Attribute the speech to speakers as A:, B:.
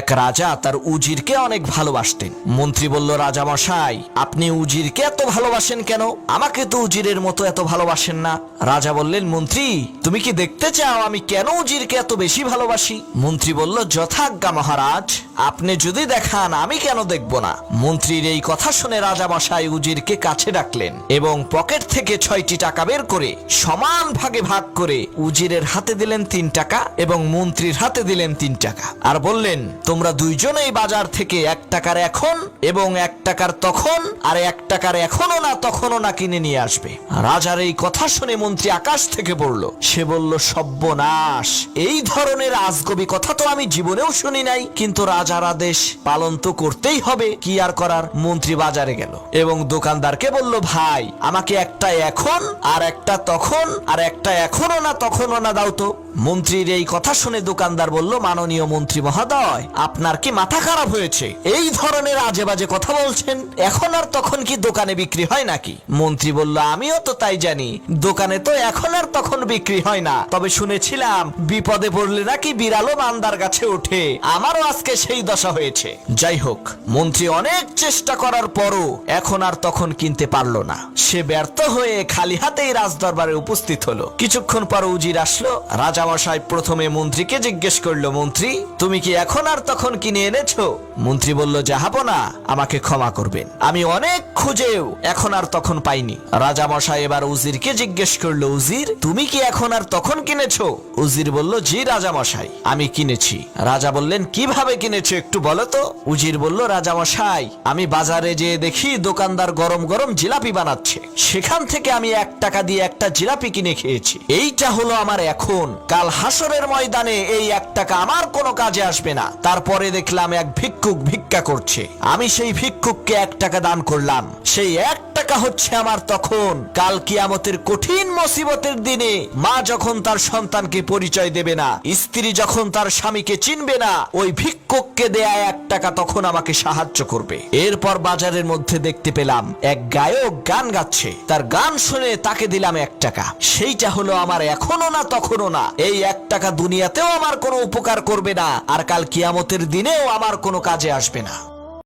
A: এক রাজা তার উজিরকে অনেক ভালোবাসতেন। মন্ত্রী বলল, রাজা মশাই, আপনি উজিরকে এত ভালোবাসেন কেন? আমাকে তো উজিরের মতো এত ভালোবাসেন না। রাজা বললেন, মন্ত্রী, তুমি কি দেখতে চাও আমি কেন উজিরকে এত বেশি ভালোবাসি? মন্ত্রী বলল, যথাজ্ঞা মহারাজ, আপনি যদি দেখান আমি কেন দেখব না। মন্ত্রীর এই কথা শুনে রাজা মশাই উজিরকে কাছে ডাকলেন এবং পকেট থেকে 6টি টাকা বের করে সমান ভাগে ভাগ করে উজিরের হাতে দিলেন 3 টাকা এবং মন্ত্রীর হাতে দিলেন 3 টাকা, আর বললেন, তোমরা দুইজনেই বাজার থেকে 1 টাকার এখন এবং 1 টাকার তখন আর 1 টাকার এখনো না তখনও না কিনে নিয়ে আসবে। রাজার এই কথা শুনে মন্ত্রী আকাশ থেকে পড়ল। সে বলল, সর্বনাশ, এই ধরনের আজগবি কথা তো আমি জীবনেও শুনি নাই, কিন্তু রাজার আদেশ পালন তো করতেই হবে, কি আর করার। মন্ত্রী বাজারে গেল এবং দোকানদারকে বলল, ভাই, আমাকে একটা এখন আর একটা তখন আর একটা এখনো না তখনও না দাও তো। মন্ত্রীর এই কথা শুনে দোকানদার বলল, মাননীয় মন্ত্রী মহোদয়, আপনার কি মাথা খারাপ হয়েছে? এই ধরনের আজে বাজে কথা বলছেন। এখন আর তখন কি দোকানে বিক্রি হয় নাকি? মন্ত্রী বলল, আমিও তো তাই জানি, দোকানে তো এখন আর তখন বিক্রি হয় না, তবে শুনেছিলাম বিপদে পড়লে নাকি বিড়ালও মান্দার গাছে ওঠে। আমারও আজকে সেই দশা হয়েছে। যাই হোক, মন্ত্রী অনেক চেষ্টা করার পরও এখন আর তখন কিনতে পারলো না। সে ব্যর্থ হয়ে খালি হাতেই রাজদরবারে উপস্থিত হলো। কিছুক্ষণ পর উজির আসলো। রাজা মশাই প্রথমে মন্ত্রীকে জিজ্ঞেস করলো, মন্ত্রী, তুমি কি এখন আর তখন কিনে এনেছো? মন্ত্রী বলল, জাহাপনা, আমাকে ক্ষমা করবেন, আমি অনেক খুঁজেও এখন আর তখন পাইনি। রাজা মশাই এবার উজিরকে জিজ্ঞেস করলো, উজির, তুমি কি এখন আর তখন কিনেছো? উজির বলল, জি রাজা মশাই, আমি কিনেছি। রাজা বললেন, কিভাবে কিনেছো একটু বলো তো। উজির বলল, রাজা মশাই, আমি বাজারে যেয়ে দেখি দোকানদার গরম গরম জিলাপি বানাচ্ছে, সেখান থেকে আমি 1 টাকা দিয়ে একটা জিলাপি কিনে খেয়েছি। এইটা হলো আমার এখন। কাল হাসরের ময়দানে এই 1 টাকা আমার কোনো কাজে আসবে না। তারপরে দেখলাম এক ভিক্ষুক ভিক্ষা করছে, আমি সেই ভিক্ষুককে 1 টাকা দান করলাম। সেই 1 টাকা হচ্ছে আমার তখন। কাল কিয়ামতের কঠিন মুসিবতের দিনে মা যখন তার সন্তানকে পরিচয় দেবে না, স্ত্রী যখন তার স্বামীকে চিনবে না, ওই ভিক্ষুককে দেয়া 1 টাকা তখন আমাকে সাহায্য করবে। এরপর বাজারের মধ্যে দেখতে পেলাম এক গায়ক গান গাচ্ছে, তার গান শুনে তাকে দিলাম 1 টাকা। সেইটা হলো আমার এখনো না তখনও না। এই 1 টাকা দুনিয়াতেও আমার কোনো উপকার করবে না, আর কাল কিয়ামতের দিনেও আমার কোনো কাজে আসবে না।